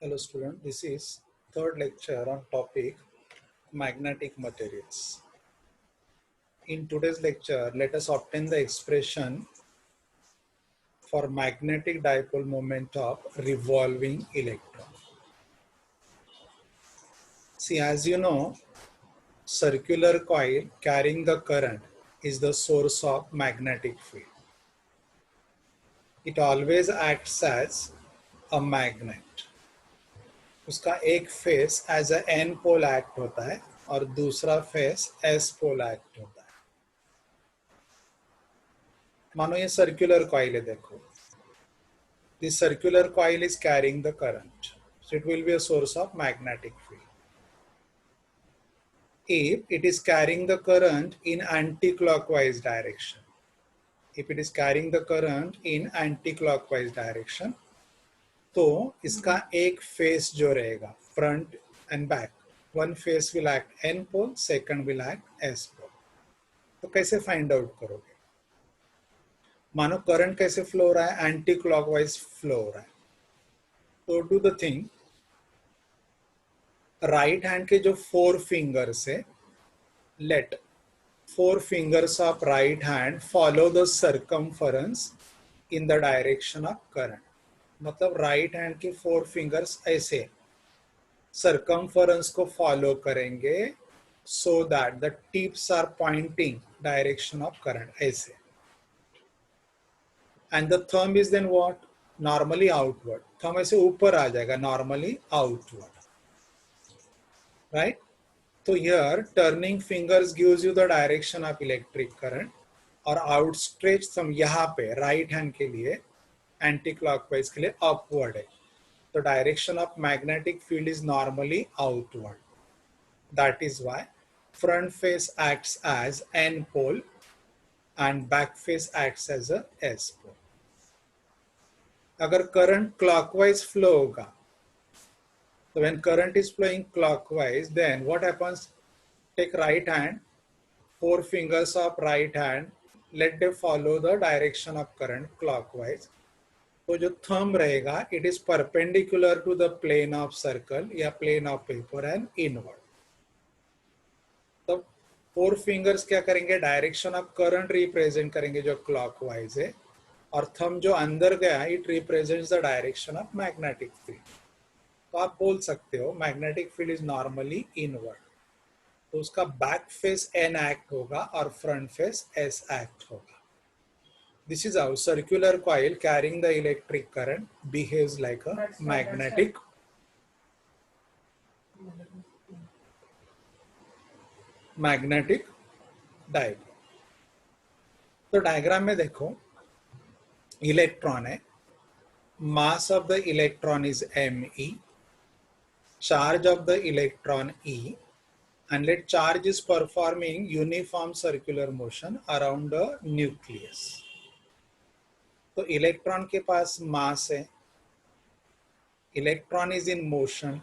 Hello student, this is third lecture on topic magnetic materials. In today's lecture, let us obtain the expression for magnetic dipole moment of revolving electron. See, as you know, circular coil carrying the current is the source of magnetic field. It always acts as a magnet. उसका एक face as a N pole act होता है और दूसरा face S pole act होता है. मानो ये सर्कुलर कॉइल है, देखो. This circular coil is carrying the current, so it will be a source of magnetic field. If it is carrying the current in anti-clockwise direction, तो इसका एक face जो रहेगा front and back, one face will act N pole, second will act S pole. तो कैसे find out करोगे? मानो current कैसे फ्लो हो रहा है, एंटी क्लॉकवाइज फ्लो हो रहा है. तो do the thing, right hand के जो 4 फिंगर्स है, late 4 fingers of right hand follow the circumference in the direction of current. मतलब राइट हैंड के 4 फिंगर्स ऐसे circumference को फॉलो करेंगे so that the tips are pointing direction of current, ऐसे. And the thumb is then what? Normally outward. Thumb ऐसे ऊपर आ जाएगा, normally outward, right? So here turning fingers gives you the direction of electric current, और outstretched thumb यहाँ पे right hand के लिए anti clockwise के लिए upward है. The direction of magnetic field is normally outward. That is why front face acts as N pole and back face acts as a S pole. अगर current clockwise flow होगा, so when current is flowing clockwise, then what happens? Take right hand, 4 fingers of right hand, let them follow the direction of current clockwise. तो जो thumb रहेगा, it is perpendicular to the plane of circle या plane of paper and inward. तो 4 fingers क्या करेंगे? Direction of current represent करेंगे जो clockwise है, और थंब जो अंदर गया, it represents the direction of magnetic field. तो आप बोल सकते हो magnetic field is normally inward. तो उसका बैक फेस एन एक्ट होगा और फ्रंट फेस एस एक्ट होगा. This is how circular coil carrying the electric current behaves like a magnetic dipole. तो डायग्राम में देखो, इलेक्ट्रॉन है, mass of the electron is me, charge of the electron E, and let charge is performing uniform circular motion around the nucleus. तो electron के पास mass है, electron is in motion,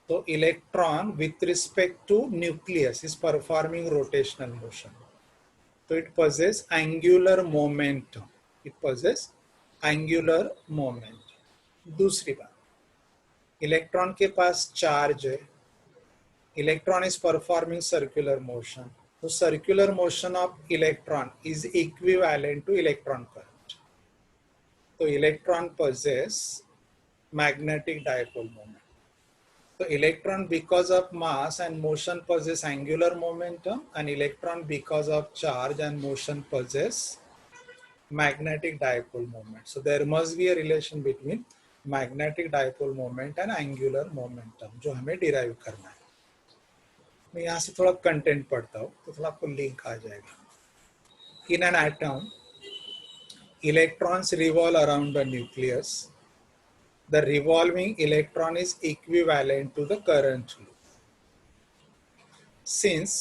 तो electron with respect to nucleus is performing rotational motion. तो it possess angular momentum, दूसरी बात, electron के पास चार्ज है, electron is performing circular motion, तो circular motion of electron is equivalent to electron current. तो electron possess magnetic dipole moment. So electron because of mass and motion possess angular momentum, and electron because of charge and motion possess magnetic dipole moment. So there must be a relation between magnetic dipole moment and angular momentum जो हमें derive करना है. मैं यहाँ से थोड़ा content पढ़ता हूँ तो थोड़ा आपको लिंक आ जाएगा. In an atom, electrons revolve around the nucleus. The revolving electron is equivalent to the current loop. Since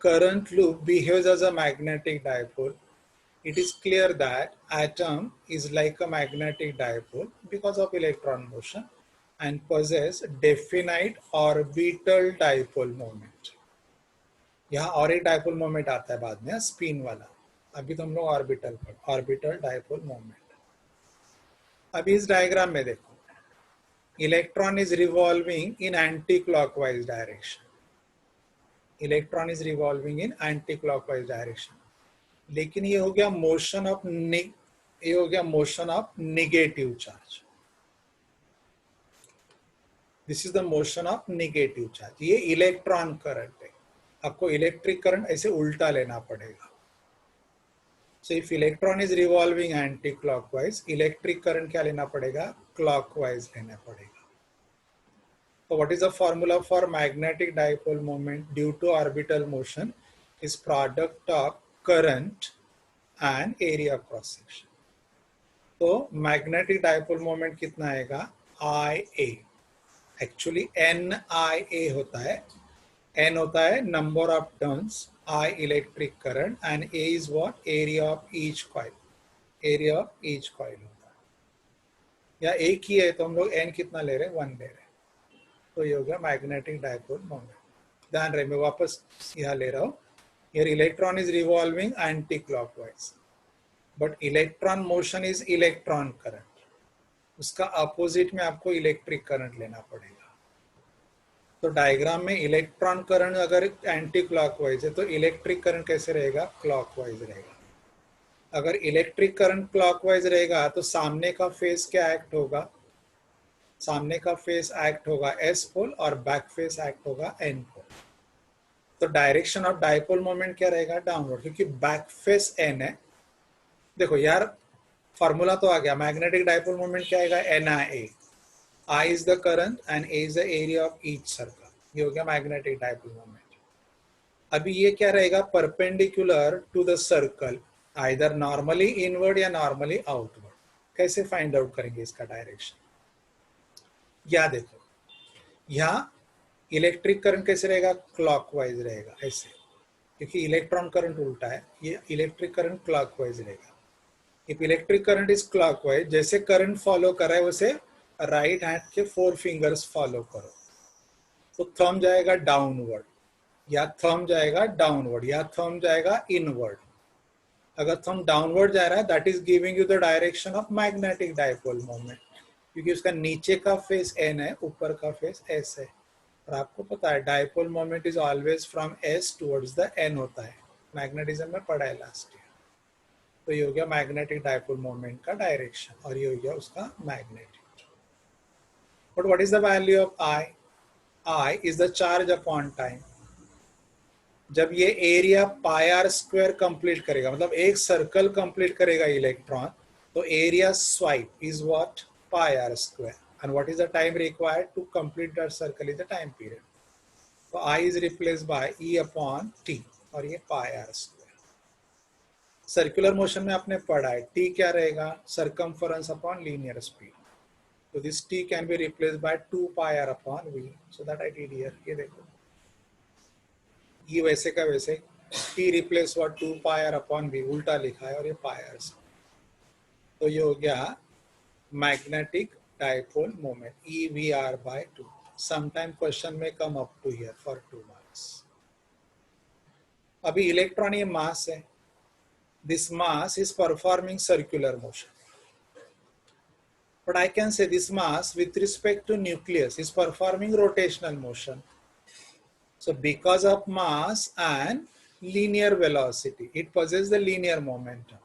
current loop behaves as a magnetic dipole, it is clear that atom is like a magnetic dipole because of electron motion and possess definite orbital dipole moment. यहाँ और एक dipole moment आता है बाद में, spin वाला. अभी तो हम लोग ऑर्बिटल डाइपोल मोमेंट. अभी इस डायग्राम में देखो, electron is revolving in anti-clockwise direction. Electron is revolving in anti-clockwise direction. लेकिन ये हो गया motion of negative charge. This is the motion of negative charge. ये इलेक्ट्रॉन करंट है. आपको इलेक्ट्रिक करंट ऐसे उल्टा लेना पड़ेगा. So if electron is revolving anti-clockwise, electric current क्या लेना पड़ेगा? Clockwise लेना पड़ेगा. So what is the formula for magnetic dipole moment due to orbital motion? Is product of current and area cross section. तो magnetic dipole moment कितना आएगा? IA. Actually NIA होता है. N होता है number of turns, I electric current, and A is what? Area of each coil. Area of each coil होता है. या एक ही है तो हम लोग N कितना ले रहे हैं? 1 ले रहे हैं. तो ये हो गया मैग्नेटिक डायपोल मोमेंट. ध्यान रहे, मैं वापस यहाँ ले रहा हूँ. Here electron is revolving anti-clockwise, but electron motion is electron current. उसका अपोजिट में आपको इलेक्ट्रिक करंट लेना पड़ेगा. तो डायग्राम में इलेक्ट्रॉन करंट अगर एंटी क्लॉकवाइज है तो इलेक्ट्रिक करंट कैसे रहेगा? क्लॉकवाइज रहेगा. अगर इलेक्ट्रिक करंट क्लॉकवाइज रहेगा तो सामने का फेस क्या एक्ट होगा? सामने का फेस एक्ट होगा एस पोल और बैक फेस एक्ट होगा एन पोल. तो डायरेक्शन ऑफ डायपोल मोमेंट क्या रहेगा? डाउनवर्ड, क्योंकि बैक फेस एन है. देखो यार, फॉर्मूला तो आ गया. मैग्नेटिक डायपोल मोमेंट क्या आएगा? NIA. I is the current and A is the area of each circle. ये हो गया मैग्नेटिक डायपोल मोमेंट. अभी ये क्या रहेगा? Perpendicular to the circle, either normally inward या नॉर्मली आउटवर्ड. कैसे फाइंड आउट करेंगे इसका डायरेक्शन? या देखो, यहाँ इलेक्ट्रिक करंट कैसे रहेगा? क्लॉकवाइज रहेगा ऐसे, क्योंकि इलेक्ट्रॉन करंट उल्टा है. ये इलेक्ट्रिक करंट क्लॉकवाइज रहेगा. If electric current is clockwise, जैसे करंट फॉलो कर रहा है वैसे राइट हैंड के 4 फिंगर्स फॉलो करो. तो थंब जाएगा डाउनवर्ड, या थंब जाएगा डाउनवर्ड, या थंब जाएगा इनवर्ड. अगर थंब डाउनवर्ड जा रहा है, that is giving you the direction of magnetic dipole moment, क्योंकि उसका नीचे का फेस एन है, ऊपर का फेस एस है. और आपको पता है dipole moment is always from S towards the N होता है. मैग्नेटिज्म में पढ़ा है लास्ट ईयर. तो ये हो गया मैग्नेटिक डायपोल मोमेंट का डायरेक्शन, और ये हो गया उसका magnetic. But what is the value of I? I is the charge upon time. जब ये area pi r square complete करेगा, मतलब एक सर्कल कंप्लीट करेगा इलेक्ट्रॉन, तो area swipe is what? Pi r square. And what is the time required to complete that circle? Is the time period. तो I is replaced by E upon T, और ये pi r square. Circular motion में आपने पढ़ा है T क्या रहेगा? Circumference upon linear speed. So this T can be replaced by 2 pi r upon V. So that I did here. ये देखो, ये वैसे का वैसे T replace what 2 pi r upon V, उल्टा लिखा है और ये pi r. तो ये हो गया magnetic dipole moment EVR by 2. Sometime question may come up to here for 2 marks. अभी इलेक्ट्रॉन ये मास है. This mass is performing circular motion. But I can say this mass with respect to nucleus is performing rotational motion. So because of mass and linear velocity, it possesses the linear momentum.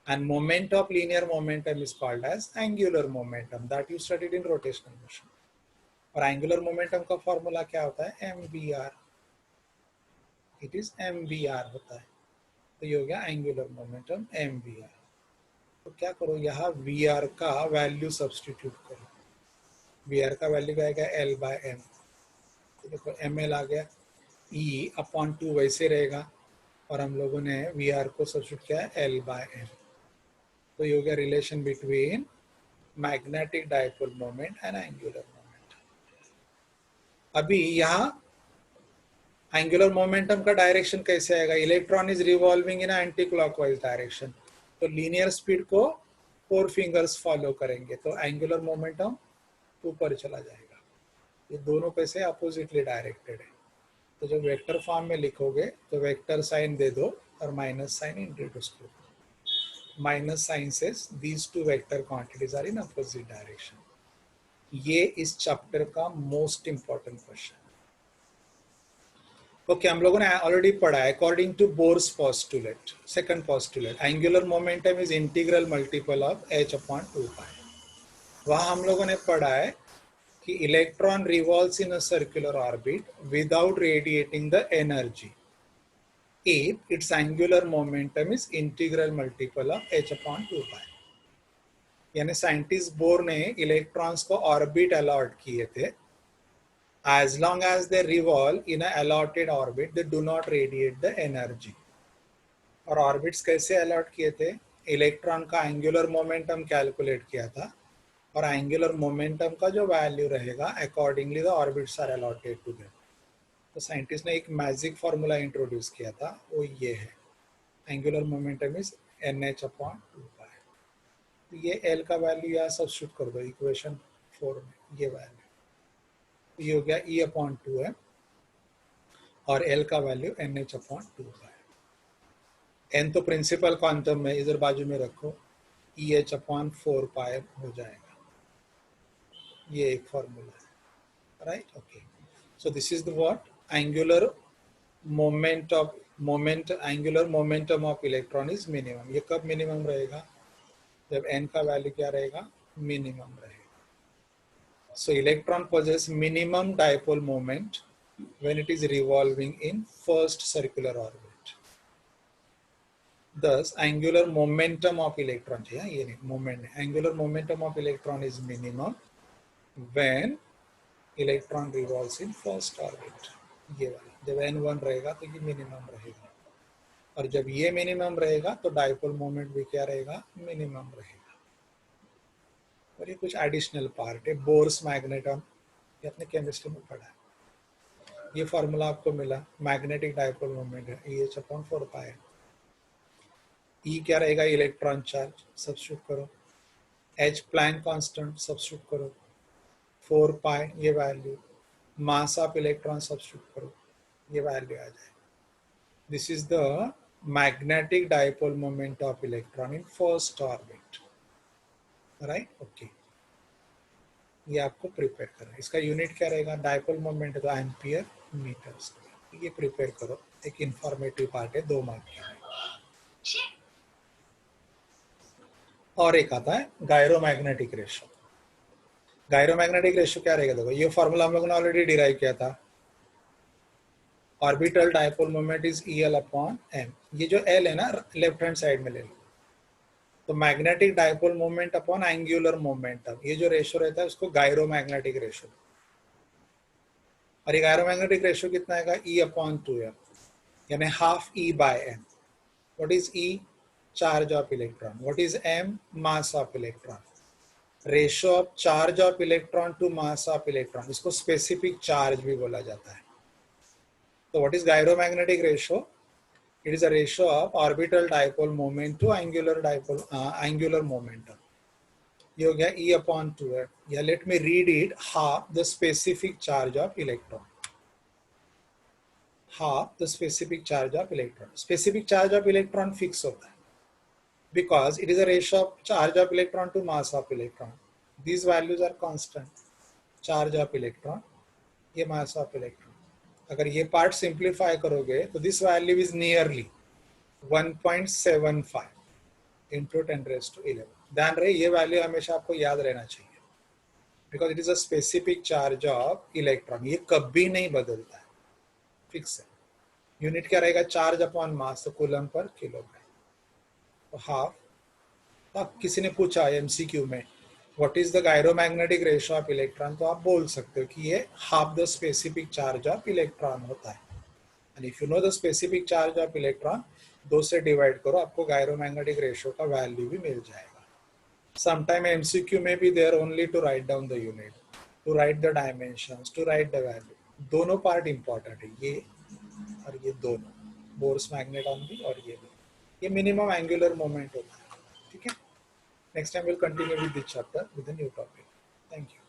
And moment of linear momentum is called as angular momentum, that you studied in rotational motion. और angular momentum का formula क्या होता है? MVR. It is MVR होता है. तो ये हो गया angular momentum MVR. तो क्या करो, यहाँ VR का वैल्यू सब्स्टिट्यूट करो. VR का वैल्यू क्या आएगा? L by M. तो देखो ML आ गया, E अपॉन 2 वैसे रहेगा, और हम लोगों ने VR को सब्स्टिट्यूट किया है L by M. तो ये हो गया relation between magnetic dipole moment and angular moment. अभी यहाँ एंगुलर मोमेंटम का डायरेक्शन कैसे आएगा? Electron is revolving in anti clockwise direction, तो लीनियर स्पीड को 4 फिंगर्स फॉलो करेंगे, तो एंगुलर मोमेंटम ऊपर चला जाएगा. ये दोनों कैसे? अपोजिटली डायरेक्टेड है. तो जब वेक्टर फॉर्म में लिखोगे तो वेक्टर साइन दे दो और माइनस साइन इंट्रोड्यूस करो. Minus sign says these two vector quantities are in opposite direction. ये इस चैप्टर का मोस्ट इंपॉर्टेंट क्वेश्चन। ओके, हम लोगों ने ऑलरेडी पढ़ा है according to Bohr's postulate, second postulate, angular momentum is integral multiple of h upon 2π। वहां हम लोगों ने पढ़ा है कि electron revolves in a circular orbit without radiating the energy if its angular momentum is integral multiple of h upon 2π। यानी scientist bore ने electrons को ऑर्बिट अलॉट किए थे, as long as they revolve in a allotted orbit they do not radiate the energy। और orbits कैसे allot किए थे? Electron का एंगुलर मोमेंटम कैलकुलेट किया था, और एंगुलर मोमेंटम का जो वैल्यू रहेगा accordingly the orbits are allotted to them. तो साइंटिस्ट ने एक मैजिक फार्मूला इंट्रोड्यूस किया था, वो ये है, angular momentum is nh upon 2π। तो ये L का वैल्यू यहाँ सब्स्टिट्यूट कर दो इक्वेशन 4 में, ये वैल्यू ये हो गया E अपॉन 2m, और L का वैल्यू nh अपॉन 2π। n तो प्रिंसिपल क्वांटम में इधर बाजू में रखो, EH अपॉन 4π हो जाएगा। ये एक फॉर्मूला है, right? Okay, so this is the what angular angular momentum of electron is minimum. ये कब मिनिमम रहेगा? जब n का वैल्यू क्या रहेगा? मिनिमम रहेगा। सो electron possess minimum dipole moment when it is revolving in first circular orbit। Thus angular momentum of electron, ये नहीं moment, angular momentum of electron is minimum when electron revolves in first orbit। ये वाला जब n1 रहेगा तो ये minimum रहेगा, और जब ये मिनिमम रहेगा तो डाइपोल मोमेंट भी क्या रहेगा? मिनिमम रहेगा। और ये कुछ एडिशनल पार्ट है, बोर्स मैग्नेटम, ये अपने केमिस्ट्री में पढ़ा है। ये फार्मूला आपको मिला, मैग्नेटिक डाइपोल मोमेंट है EH अपॉन 4π है। E क्या रहेगा? इलेक्ट्रॉन चार्ज, सब्स्टिट्यूट करो, H प्लैंक कांस्टेंट सब्स्टिट्यूट करो, 4π ये value, mass of electron substitute करो, ये वैल्यू आ जाए। This is the magnetic dipole moment of electron in first orbit, right? Okay, ये आपको प्रिपेयर करना है। इसका यूनिट क्या रहेगा? डाइपोल मोमेंट तो एम्पियर मीटर स्क्वायर। ये प्रिपेयर करो, एक इंफॉर्मेटिव पार्ट है, 2 मार्क का है। और एक आता है गायरोमैग्नेटिक रेशो। गायरोमैग्नेटिक रेशो क्या रहेगा? देखो, ये फॉर्मूला हम लोगों ने ऑलरेडी डिराइव किया था, orbital dipole moment is EL upon m। ये जो L है ना, लेफ्ट हैंड साइड में ले लो, तो magnetic dipole moment upon angular momentum, ये जो रेशो रहता है उसको गायरोमैग्नेटिक रेशो। और ये गायरोमैग्नेटिक रेशो कितना आएगा? E अपॉन 2m, यानी half E by m। What is E? Charge of electron. What is m? Mass of electron. Ratio of charge of electron to mass of electron, इसको specific charge भी बोला जाता है। तो what is gyromagnetic ratio? It is a ratio of orbital dipole moment to angular momentum। ये हो गया E upon 2m। या let me read it, half the specific charge of electron। half the specific charge of electron। specific charge of electron fix होता है, because it is a ratio of charge of electron to mass of electron। these values are constant। charge of electron, ये mass of electron। अगर ये part simplify करोगे तो this value is nearly 1.75 into 10⁻11। ध्यान रहे, ये वैल्यू हमेशा आपको याद रहना चाहिए, because it is a specific charge of electron. ये कभी नहीं बदलता है, फिक्स है। यूनिट क्या रहेगा? चार्ज अपॉन मास, तो कूलम पर किलोग्राम। तो हाफ। अब किसी ने पूछा MCQ में what is the gyromagnetic ratio of electron, तो आप बोल सकते हो कि ये half the specific charge of electron होता है। And if you know the specific charge of electron, 2 से डिवाइड करो, आपको गायरोमैग्नेटिक रेशो का वैल्यू भी मिल जाएगा। समटाइम MCQ में भी there only to write down the unit, to write the dimensions, to write the value. दोनों पार्ट इंपॉर्टेंट है, ये और ये दोनों, बोर्स मैग्नेटॉन भी और ये भी। ये मिनिमम एंगुलर मोमेंट होता है, ठीक है? Next time we'll continue with this chapter with a new topic. Thank you.